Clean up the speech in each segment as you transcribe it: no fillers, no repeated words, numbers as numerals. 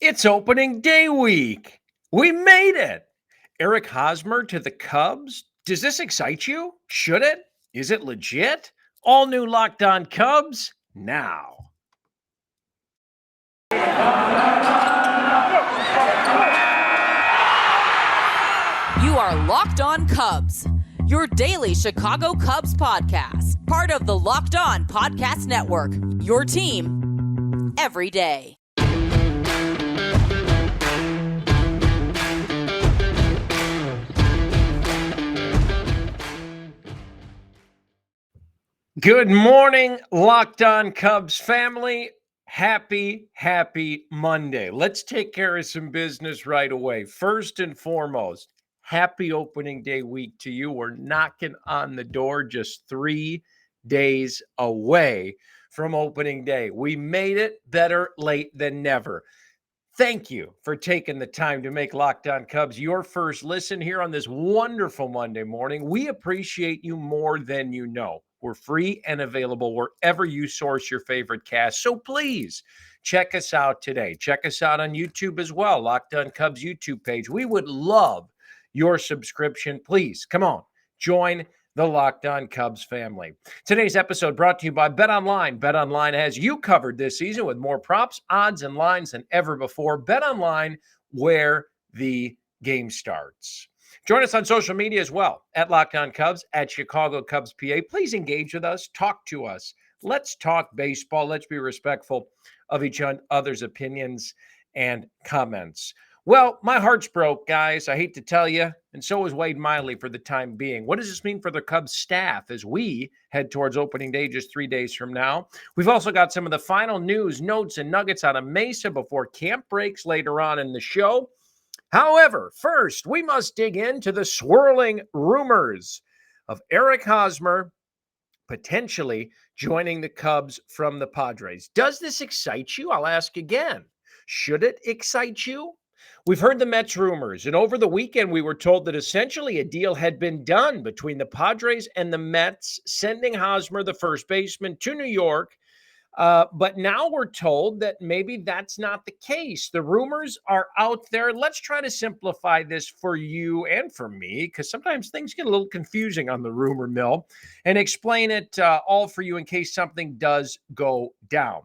It's opening day week. We made it. Eric Hosmer to the Cubs. Does this excite you? Should it? Is it legit? All new Locked On Cubs now. You are Locked On Cubs, your daily Chicago Cubs podcast, part of the Locked On Podcast Network, your team every day. Good morning, Locked On Cubs family. Happy Monday. Let's take care of some business right away. First and foremost, happy opening day week to you. We're knocking on the door just 3 days away from opening day. We made it. Better late than never. Thank you for taking the time to make Locked On Cubs your first listen here on this wonderful Monday morning. We appreciate you more than you know. We're free and available wherever you source your favorite cast. So please check us out today. Check us out on YouTube as well, Locked On Cubs YouTube page. We would love your subscription. Please, come on, join the Locked On Cubs family. Today's episode brought to you by BetOnline. BetOnline has you covered this season with more props, odds, and lines than ever before. BetOnline, where the game starts. Join us on social media as well, at Locked On Cubs, at Chicago Cubs PA. Please engage with us. Talk to us. Let's talk baseball. Let's be respectful of each other's opinions and comments. Well, my heart's broke, guys. I hate to tell you, and so is Wade Miley for the time being. What does this mean for the Cubs staff as we head towards opening day just 3 days from now? We've also got some of the final news, notes, and nuggets out of Mesa before camp breaks later on in the show. However, first, we must dig into the swirling rumors of Eric Hosmer potentially joining the Cubs from the Padres. Does this excite you? I'll ask again. Should it excite you? We've heard the Mets rumors, and over the weekend, we were told that essentially a deal had been done between the Padres and the Mets, sending Hosmer, the first baseman, to New York. But now we're told that maybe that's not the case. The rumors are out there. Let's try to simplify this for you and for me, because sometimes things get a little confusing on the rumor mill, and explain it all for you in case something does go down.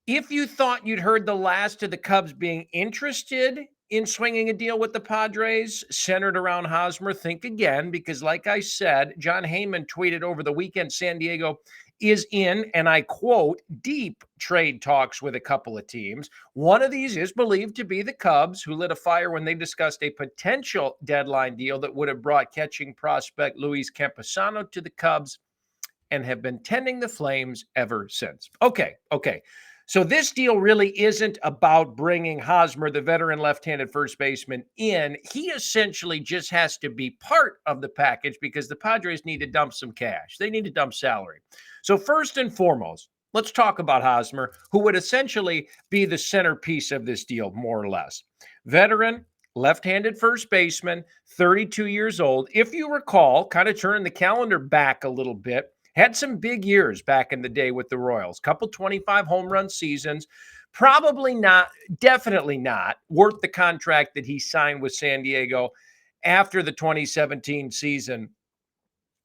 If you thought you'd heard the last of the Cubs being interested in swinging a deal with the Padres centered around Hosmer, think again, because like I said, John Heyman tweeted over the weekend, San Diego is in, and I quote, deep trade talks with a couple of teams. One of these is believed to be the Cubs, who lit a fire when they discussed a potential deadline deal that would have brought catching prospect Luis Campusano to the Cubs and have been tending the flames ever since. Okay. So this deal really isn't about bringing Hosmer, the veteran left-handed first baseman, in. He essentially just has to be part of the package because the Padres need to dump some cash. They need to dump salary. So first and foremost, let's talk about Hosmer, who would essentially be the centerpiece of this deal, more or less. Veteran, left-handed first baseman, 32 years old. If you recall, kind of turning the calendar back a little bit, had some big years back in the day with the Royals, couple 25 home run seasons. Probably not, definitely not worth the contract that he signed with San Diego after the 2017 season,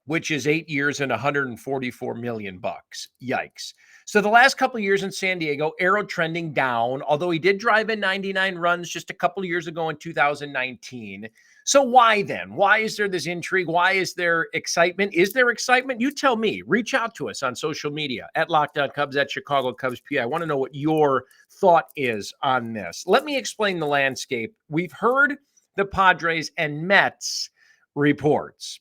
which is 8 years and $144 million. Yikes. So the last couple of years in San Diego, arrow trending down, although he did drive in 99 runs just a couple of years ago in 2019. So why then? Why is there this intrigue? Why is there excitement? Is there excitement? You tell me. Reach out to us on social media at Locked On Cubs, at Chicago Cubs PA. I want to know what your thought is on this. Let me explain the landscape. We've heard the Padres and Mets reports.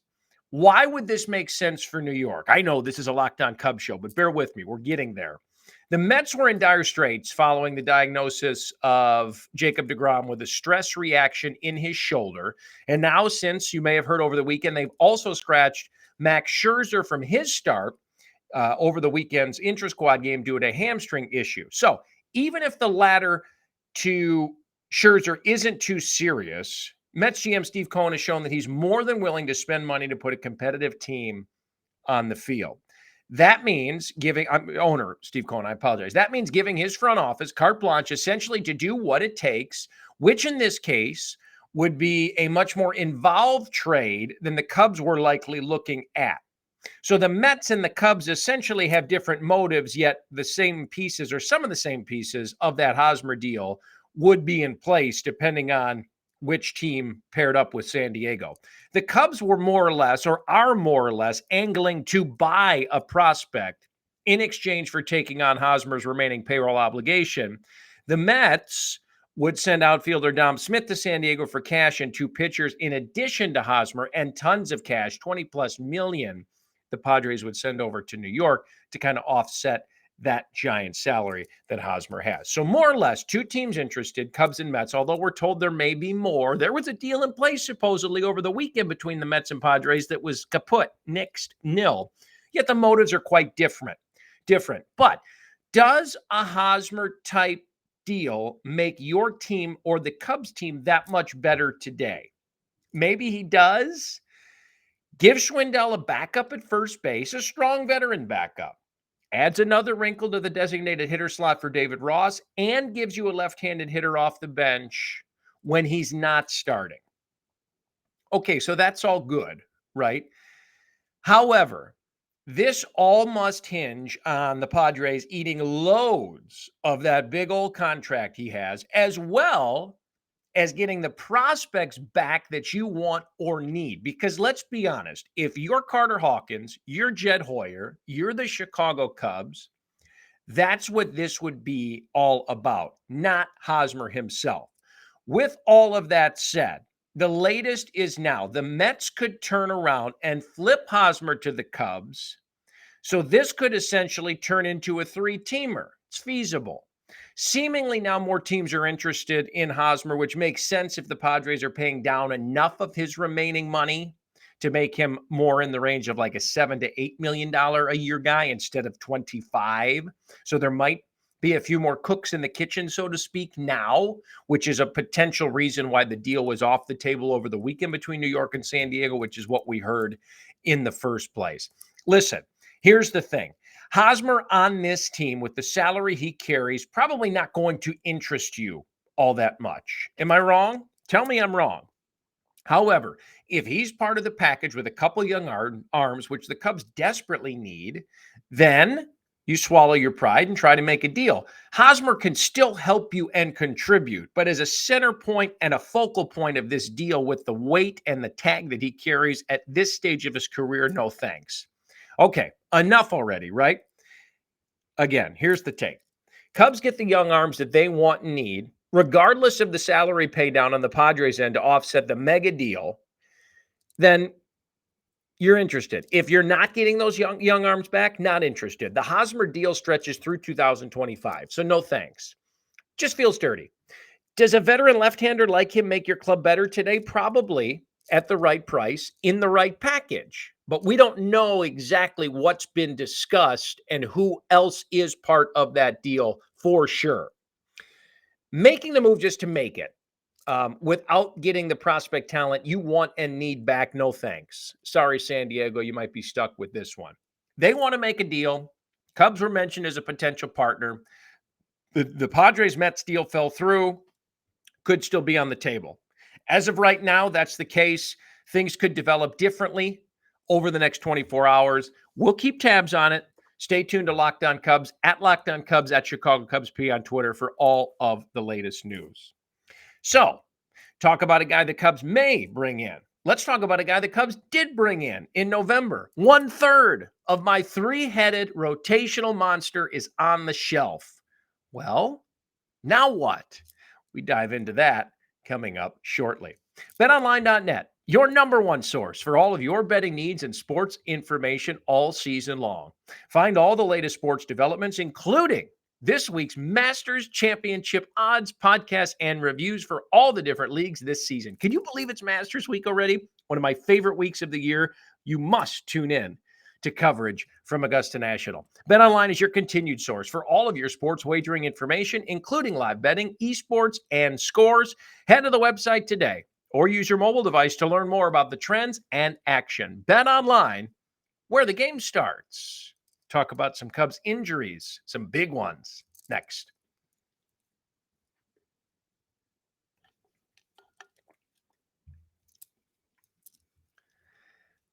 Why would this make sense for New York? I know this is a Locked On Cubs show, but bear with me. We're getting there. The Mets were in dire straits following the diagnosis of Jacob deGrom with a stress reaction in his shoulder. And now, since you may have heard over the weekend, they've also scratched Max Scherzer from his start over the weekend's intra-squad game due to a hamstring issue. So even if the latter to Scherzer isn't too serious, Mets GM Steve Cohen has shown that he's more than willing to spend money to put a competitive team on the field. That means giving owner Steve Cohen, I apologize. That means giving his front office carte blanche essentially to do what it takes, which in this case would be a much more involved trade than the Cubs were likely looking at. So the Mets and the Cubs essentially have different motives, yet the same pieces or some of the same pieces of that Hosmer deal would be in place depending on which team paired up with San Diego. The Cubs were more or less, or are more or less, angling to buy a prospect in exchange for taking on Hosmer's remaining payroll obligation. The Mets would send outfielder Dom Smith to San Diego for cash and 2 pitchers in addition to Hosmer and tons of cash, 20 plus million the Padres would send over to New York to kind of offset that giant salary that Hosmer has. So more or less 2 teams interested, Cubs and Mets, although we're told there may be more. There was a deal in place supposedly over the weekend between the Mets and Padres that was kaput, nixed, nil. Yet the motives are quite different. But does a Hosmer type deal make your team or the Cubs team that much better today? Maybe he does. Give Schwindel a backup at first base, a strong veteran backup. Adds another wrinkle to the designated hitter slot for David Ross and gives you a left-handed hitter off the bench when he's not starting. Okay, so that's all good, right? However, this all must hinge on the Padres eating loads of that big old contract he has, as well as getting the prospects back that you want or need. Because let's be honest, if you're Carter Hawkins, you're Jed Hoyer, you're the Chicago Cubs, that's what this would be all about, not Hosmer himself. With all of that said, the latest is now the Mets could turn around and flip Hosmer to the Cubs. So this could essentially turn into a 3-teamer. It's feasible. Seemingly now more teams are interested in Hosmer, which makes sense if the Padres are paying down enough of his remaining money to make him more in the range of like a $7 to $8 million a year guy instead of 25. So there might be a few more cooks in the kitchen, so to speak, now, which is a potential reason why the deal was off the table over the weekend between New York and San Diego, which is what we heard in the first place. Listen, here's the thing. Hosmer on this team with the salary he carries probably not going to interest you all that much. Am I wrong? Tell me I'm wrong. However, if he's part of the package with a couple young arms, which the Cubs desperately need, then you swallow your pride and try to make a deal. Hosmer can still help you and contribute, but as a center point and a focal point of this deal with the weight and the tag that he carries at this stage of his career, no thanks. Okay, enough already, right? Again, here's the take. Cubs get the young arms that they want and need, regardless of the salary pay down on the Padres end to offset the mega deal, then you're interested. If you're not getting those young arms back, not interested. The Hosmer deal stretches through 2025, so no thanks. Just feels dirty. Does a veteran left-hander like him make your club better today? Probably, at the right price, in the right package. But we don't know exactly what's been discussed and who else is part of that deal for sure. Making the move just to make it, without getting the prospect talent you want and need back, no thanks. Sorry, San Diego, you might be stuck with this one. They want to make a deal. Cubs were mentioned as a potential partner. The Padres-Mets deal fell through, could still be on the table. As of right now, that's the case. Things could develop differently over the next 24 hours. We'll keep tabs on it. Stay tuned to Locked On Cubs, at Locked On Cubs, at Chicago Cubs P on Twitter for all of the latest news. So, talk about a guy the Cubs may bring in. Let's talk about a guy the Cubs did bring in November. 1/3 of my 3-headed rotational monster is on the shelf. Well, now what? We dive into that coming up shortly. BetOnline.net, your number one source for all of your betting needs and sports information all season long. Find all the latest sports developments, including this week's Masters Championship odds, podcasts, and reviews for all the different leagues this season. Can you believe it's Masters week already? One of my favorite weeks of the year. You must tune in to coverage from Augusta National. BetOnline is your continued source for all of your sports wagering information, including live betting, esports, and scores. Head to the website today or use your mobile device to learn more about the trends and action. BetOnline, where the game starts. Talk about some Cubs injuries, some big ones next.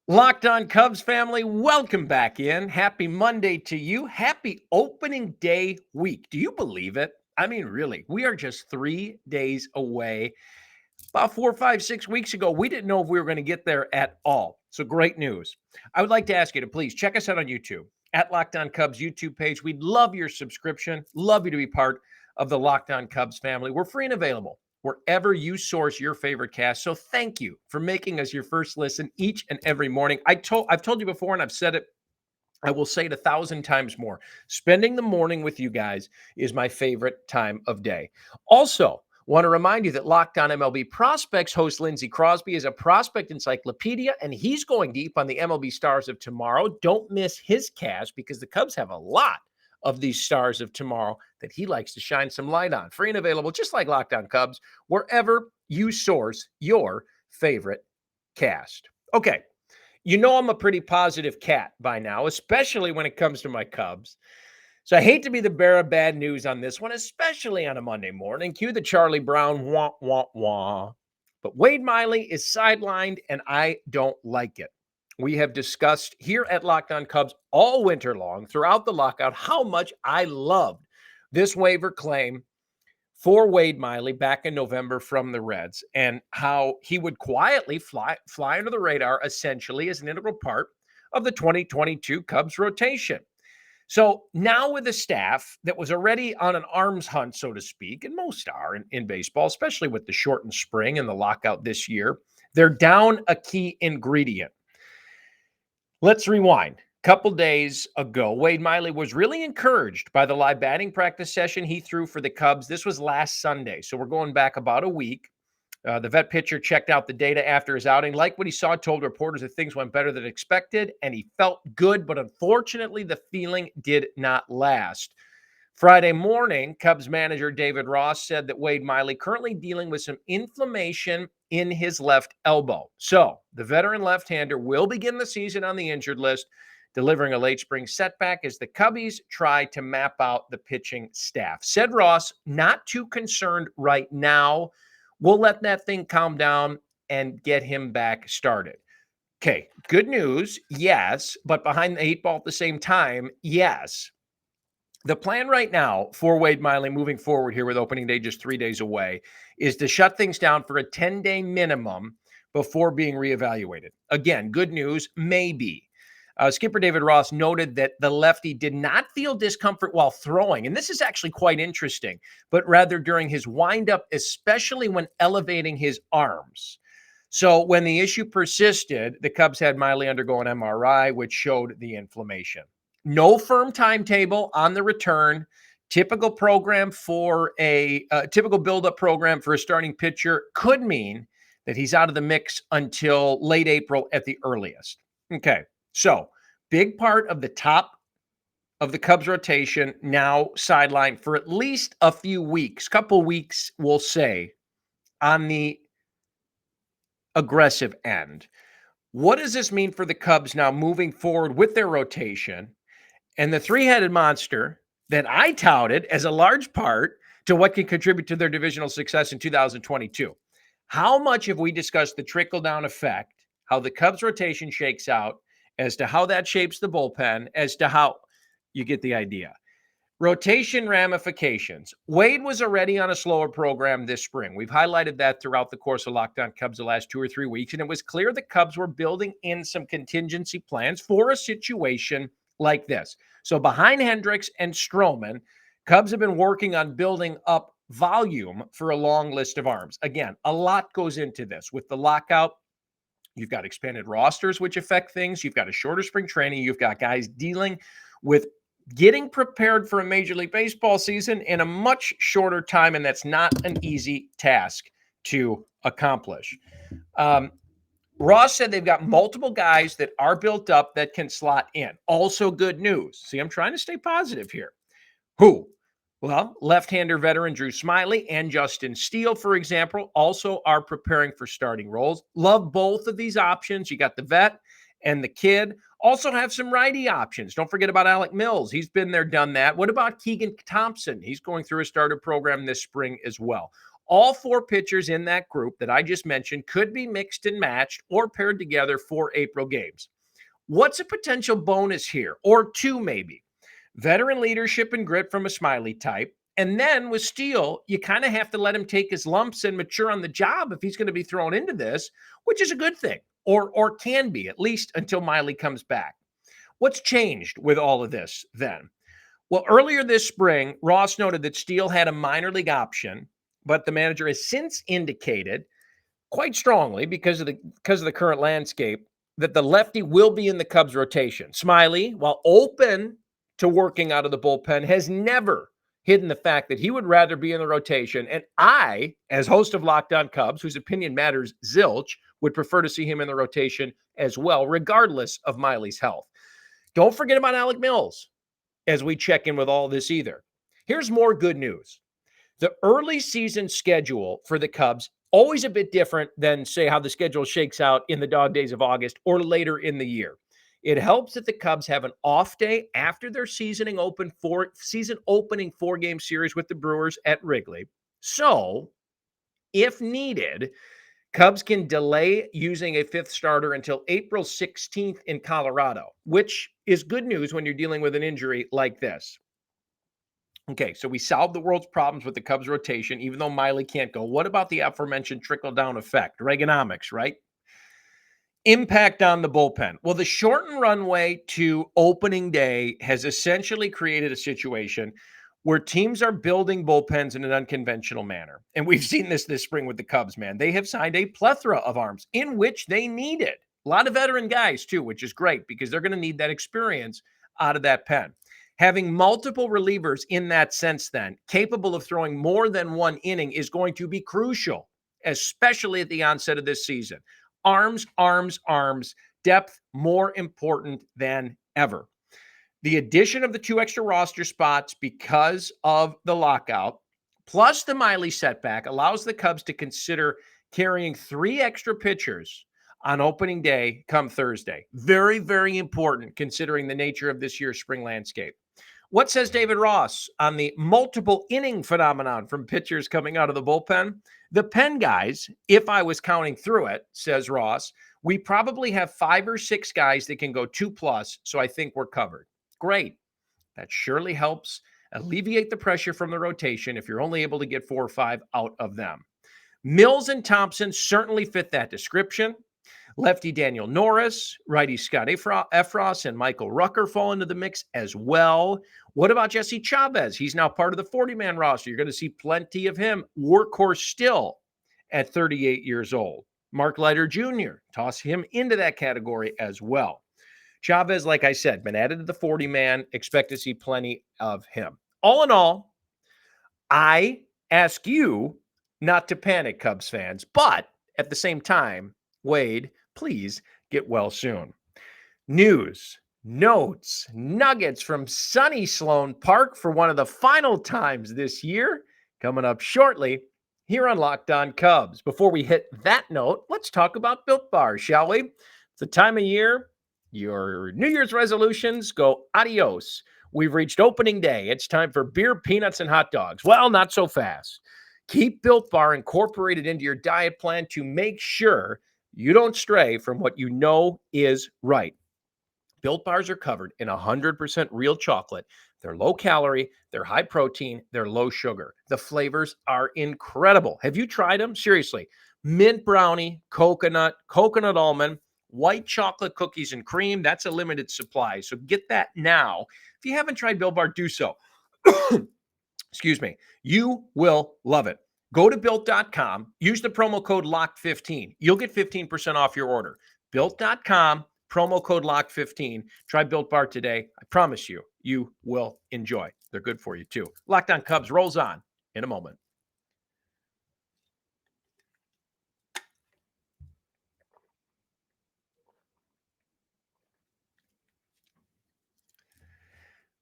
Locked on Cubs family, welcome back in. Happy Monday to you. Happy opening day week. Do you believe it? I mean, really, we are just 3 days away. About 4, 5, 6 weeks ago, we didn't know if we were going to get there at all. So great news. I would like to ask you to please check us out on YouTube at Locked On Cubs YouTube page. We'd love your subscription. Love you to be part of the Locked On Cubs family. We're free and available wherever you source your favorite cast. So thank you for making us your first listen each and every morning. I've told you before, and I've said it, I will say it 1,000 times more. Spending the morning with you guys is my favorite time of day. Also, want to remind you that Locked On MLB Prospects host Lindsey Crosby is a prospect encyclopedia, and he's going deep on the MLB stars of tomorrow. Don't miss his cast because the Cubs have a lot of these stars of tomorrow that he likes to shine some light on. Free and available, just like Locked On Cubs, wherever you source your favorite cast. Okay, you know I'm a pretty positive cat by now, especially when it comes to my Cubs. So I hate to be the bearer of bad news on this one, especially on a Monday morning. Cue the Charlie Brown wah, wah, wah. But Wade Miley is sidelined, and I don't like it. We have discussed here at Locked On Cubs all winter long throughout the lockout how much I loved this waiver claim for Wade Miley back in November from the Reds and how he would quietly fly under the radar essentially as an integral part of the 2022 Cubs rotation. So now with a staff that was already on an arms hunt, so to speak, and most are in baseball, especially with the shortened spring and the lockout this year, they're down a key ingredient. Let's rewind. A couple days ago, Wade Miley was really encouraged by the live batting practice session he threw for the Cubs. This was last Sunday, so we're going back about a week. The vet pitcher checked out the data after his outing, liked what he saw, told reporters that things went better than expected, and he felt good, but unfortunately, the feeling did not last. Friday morning, Cubs manager David Ross said that Wade Miley currently dealing with some inflammation in his left elbow. So the veteran left-hander will begin the season on the injured list, delivering a late spring setback as the Cubbies try to map out the pitching staff. Said Ross, not too concerned right now. We'll let that thing calm down and get him back started. Okay, good news, yes, but behind the 8 ball at the same time, yes. The plan right now for Wade Miley moving forward here with opening day just 3 days away is to shut things down for a 10-day minimum before being reevaluated. Again, good news, maybe. Skipper David Ross noted that the lefty did not feel discomfort while throwing, and this is actually quite interesting, but rather during his windup, especially when elevating his arms. So when the issue persisted, the Cubs had Miley undergo an MRI, which showed the inflammation. No firm timetable on the return. Typical program for typical buildup program for a starting pitcher could mean that he's out of the mix until late April at the earliest. Okay. So, big part of the top of the Cubs rotation now sidelined for at least a few weeks, couple weeks, we'll say, on the aggressive end. What does this mean for the Cubs now moving forward with their rotation and the three-headed monster that I touted as a large part to what can contribute to their divisional success in 2022? How much have we discussed the trickle-down effect, how the Cubs rotation shakes out, as to how that shapes the bullpen, as to how you get the idea. Rotation ramifications. Wade was already on a slower program this spring. We've highlighted that throughout the course of Locked On Cubs the last 2 or 3 weeks, and it was clear the Cubs were building in some contingency plans for a situation like this. So behind Hendricks and Stroman, Cubs have been working on building up volume for a long list of arms. Again, a lot goes into this. With the lockout, you've got expanded rosters, which affect things. You've got a shorter spring training. You've got guys dealing with getting prepared for a Major League Baseball season in a much shorter time, and that's not an easy task to accomplish. Ross said they've got multiple guys that are built up that can slot in. Also good news. See, I'm trying to stay positive here. Who? Well, left-hander veteran Drew Smyly and Justin Steele, for example, also are preparing for starting roles. Love both of these options. You got the vet and the kid. Also have some righty options. Don't forget about Alec Mills. He's been there, done that. What about Keegan Thompson? He's going through a starter program this spring as well. All 4 pitchers in that group that I just mentioned could be mixed and matched or paired together for April games. What's a potential bonus here, or 2 maybe? Veteran leadership and grit from a Smiley type. And then with Steele, you kind of have to let him take his lumps and mature on the job if he's going to be thrown into this, which is a good thing, or can be, at least until Miley comes back. What's changed with all of this then? Well, earlier this spring, Ross noted that Steele had a minor league option, but the manager has since indicated quite strongly because of the current landscape that the lefty will be in the Cubs rotation. Smiley, while open to working out of the bullpen, has never hidden the fact that he would rather be in the rotation. And I, as host of Locked On Cubs, whose opinion matters zilch, would prefer to see him in the rotation as well, regardless of Miley's health. Don't forget about Alec Mills as we check in with all this either. Here's more good news. The early season schedule for the Cubs, always a bit different than, say, how the schedule shakes out in the dog days of August or later in the year. It helps that the Cubs have an off day after their season opening 4-game series with the Brewers at Wrigley. So, if needed, Cubs can delay using a 5th starter until April 16th in Colorado, which is good news when you're dealing with an injury like this. Okay, so we solved the world's problems with the Cubs rotation, even though Miley can't go. What about the aforementioned trickle-down effect? Reaganomics, right? Impact on the bullpen. Well, the shortened runway to opening day has essentially created a situation where teams are building bullpens in an unconventional manner. And we've seen this spring with the Cubs, man. They have signed a plethora of arms in which they need it. A lot of veteran guys, too, which is great because they're going to need that experience out of that pen. Having multiple relievers in that sense, then, capable of throwing more than 1 inning is going to be crucial, especially at the onset of this season. Arms, arms, arms, depth more important than ever. The addition of the 2 extra roster spots because of the lockout, plus the Miley setback, allows the Cubs to consider carrying 3 extra pitchers on opening day come Thursday. Very, very important considering the nature of this year's spring landscape. What says David Ross on the multiple inning phenomenon from pitchers coming out of the bullpen? The pen guys, if I was counting through it, says Ross, we probably have 5 or 6 guys that can go 2+, so I think we're covered. Great. That surely helps alleviate the pressure from the rotation if you're only able to get 4 or 5 out of them. Mills and Thompson certainly fit that description. Lefty Daniel Norris, righty Scott Efros, and Michael Rucker fall into the mix as well. What about Jesse Chavez? He's now part of the 40-man roster. You're going to see plenty of him. Workhorse still at 38 years old. Mark Leiter Jr., toss him into that category as well. Chavez, like I said, been added to the 40-man. Expect to see plenty of him. All in all, I ask you not to panic, Cubs fans, but at the same time, Wade, please get well soon. News, notes, nuggets from sunny Sloan Park for one of the final times this year, coming up shortly here on Locked On Cubs. Before we hit that note, let's talk about Built Bars, shall we? It's the time of year your New Year's resolutions go adios. We've reached opening day. It's time for beer, peanuts, and hot dogs. Well, not so fast. Keep Built Bar incorporated into your diet plan to make sure you don't stray from what you know is right. Built Bars are covered in 100% real chocolate. They're low calorie, they're high protein, they're low sugar. The flavors are incredible. Have you tried them? Seriously. Mint brownie, coconut almond, white chocolate cookies and cream. That's a limited supply. So get that now. If you haven't tried Built Bar, do so. Excuse me. You will love it. Go to Built.com. Use the promo code LOCKED15. You'll get 15% off your order. Built.com, promo code LOCKED15. Try Built Bar today. I promise you, you will enjoy. They're good for you, too. Locked On Cubs rolls on in a moment.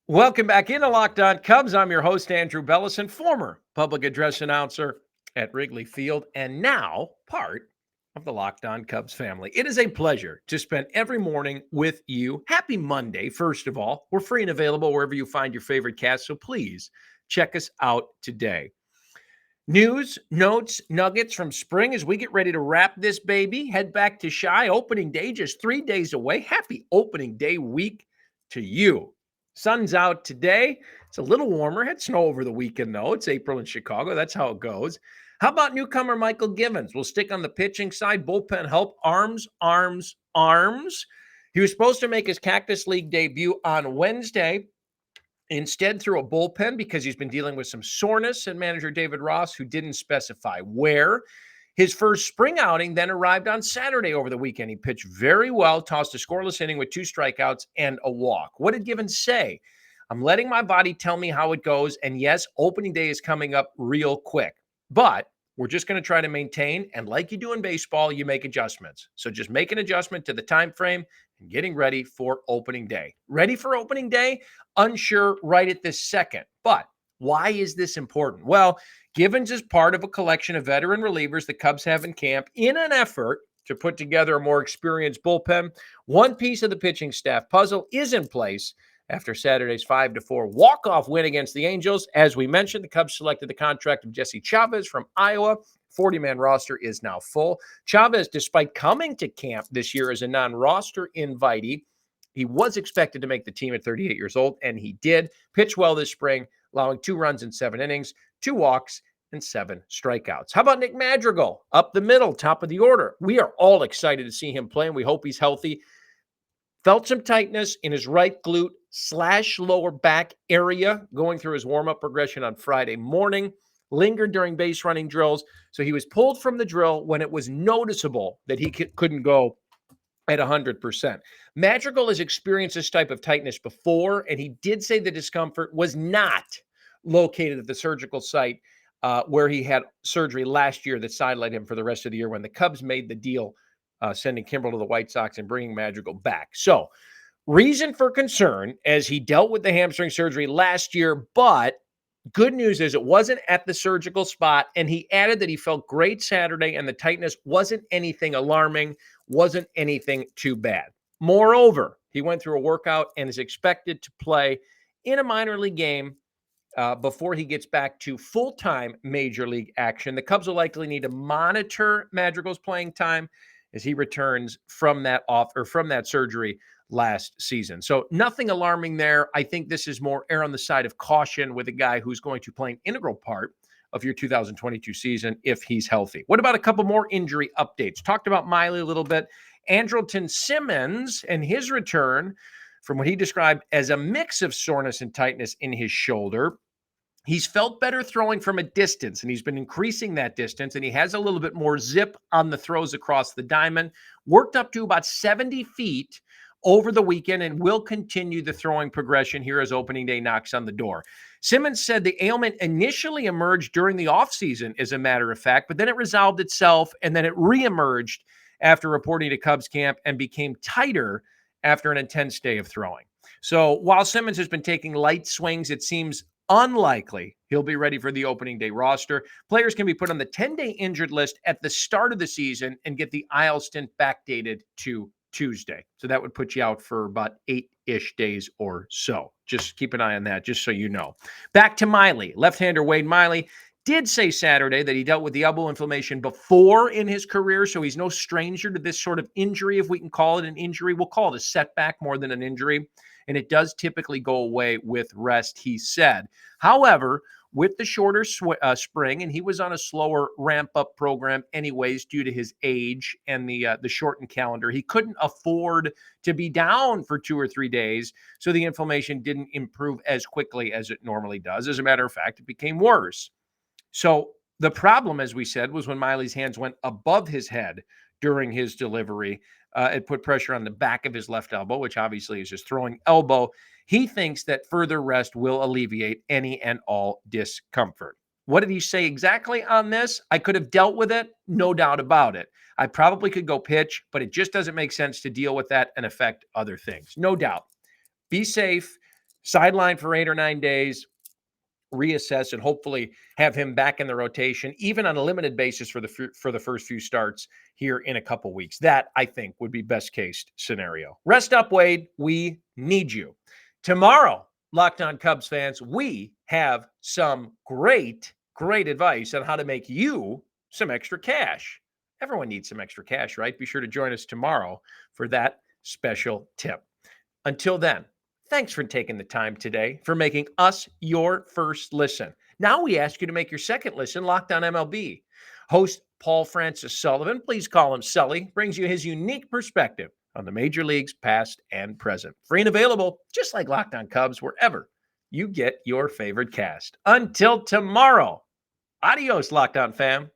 Welcome back into Locked On Cubs. I'm your host, Andrew Bellison, former public address announcer at Wrigley Field, and now part of the Locked On Cubs family. It is a pleasure to spend every morning with you. Happy Monday, first of all. We're free and available wherever you find your favorite cast, so please check us out today. News, notes, nuggets from spring as we get ready to wrap this baby. Head back to Shy. Opening day just 3 days away. Happy opening day week to you. Sun's out today. It's a little warmer. Had snow over the weekend, though. It's April in Chicago. That's how it goes. How about newcomer Michael Givens? We'll stick on the pitching side. Bullpen help. Arms. He was supposed to make his Cactus League debut on Wednesday. Instead, threw a bullpen because he's been dealing with some soreness, and manager David Ross, who didn't specify where. His first spring outing then arrived on Saturday over the weekend. He pitched very well, tossed a scoreless inning with 2 strikeouts and a walk. What did Givens say? I'm letting my body tell me how it goes, and yes, opening day is coming up real quick. But we're just going to try to maintain, and like you do in baseball, you make adjustments. So just make an adjustment to the time frame and getting ready for opening day. Ready for opening day? Unsure right at this second. But why is this important? Well, Givens is part of a collection of veteran relievers the Cubs have in camp in an effort to put together a more experienced bullpen. One piece of the pitching staff puzzle is in place after Saturday's 5-4 walk-off win against the Angels. As we mentioned, the Cubs selected the contract of Jesse Chavez from Iowa. 40-man roster is now full. Chavez, despite coming to camp this year as a non-roster invitee, he was expected to make the team at 38 years old, and he did. Pitch well this spring, allowing 2 runs in 7 innings, 2 walks, and 7 strikeouts. How about Nick Madrigal? Up the middle, top of the order. We are all excited to see him play, and we hope he's healthy. Felt some tightness in his right glute / lower back area going through his warm-up progression on Friday morning. Lingered during base running drills. So he was pulled from the drill when it was noticeable that he couldn't go at 100%. Madrigal has experienced this type of tightness before, and he did say the discomfort was not located at the surgical site where he had surgery last year that sidelined him for the rest of the year when the Cubs made the deal sending Kimbrel to the White Sox and bringing Madrigal back. So reason for concern as he dealt with the hamstring surgery last year, but good news is it wasn't at the surgical spot, and he added that he felt great Saturday and the tightness wasn't anything alarming, wasn't anything too bad. Moreover, he went through a workout and is expected to play in a minor league game before he gets back to full-time major league action. The Cubs will likely need to monitor Madrigal's playing time as he returns from that surgery last season. So nothing alarming there. I think this is more err on the side of caution with a guy who's going to play an integral part of your 2022 season if he's healthy. What about a couple more injury updates? Talked about Miley a little bit. Andrelton Simmons and his return from what he described as a mix of soreness and tightness in his shoulder. He's felt better throwing from a distance, and he's been increasing that distance, and he has a little bit more zip on the throws across the diamond. Worked up to about 70 feet over the weekend and will continue the throwing progression here as opening day knocks on the door. Simmons said the ailment initially emerged during the offseason, as a matter of fact, but then it resolved itself, and then it reemerged after reporting to Cubs camp and became tighter after an intense day of throwing. So while Simmons has been taking light swings, it seems unlikely he'll be ready for the opening day roster. Players can be put on the 10-day injured list at the start of the season and get the IL stint backdated to Tuesday. So that would put you out for about 8-ish days or so. Just keep an eye on that, just so you know. Back to Miley. Left-hander Wade Miley did say Saturday that he dealt with the elbow inflammation before in his career, so he's no stranger to this sort of injury, if we can call it an injury. We'll call it a setback more than an injury, and it does typically go away with rest, he said. However, with the shorter spring, and he was on a slower ramp-up program anyways due to his age and the shortened calendar, he couldn't afford to be down for 2 or 3 days, so the inflammation didn't improve as quickly as it normally does. As a matter of fact, it became worse. So the problem, as we said, was when Miley's hands went above his head during his delivery. It put pressure on the back of his left elbow, which obviously is his throwing elbow. He thinks that further rest will alleviate any and all discomfort. What did he say exactly on this? I could have dealt with it, no doubt about it. I probably could go pitch, but it just doesn't make sense to deal with that and affect other things. No doubt. Be safe, sideline for 8 or 9 days. reassess and hopefully have him back in the rotation, even on a limited basis for the first few starts here in a couple weeks. That, I think, would be best case scenario. Rest up, Wade. We need you. Tomorrow, Locked On Cubs fans, we have some great advice on how to make you some extra cash. Everyone needs some extra cash, right? Be sure to join us tomorrow for that special tip. Until then, thanks for taking the time today, for making us your first listen. Now we ask you to make your second listen Locked On MLB. Host Paul Francis Sullivan, please call him Sully, brings you his unique perspective on the major leagues past and present. Free and available, just like Locked On Cubs, wherever you get your favorite cast. Until tomorrow, adios, Locked On fam.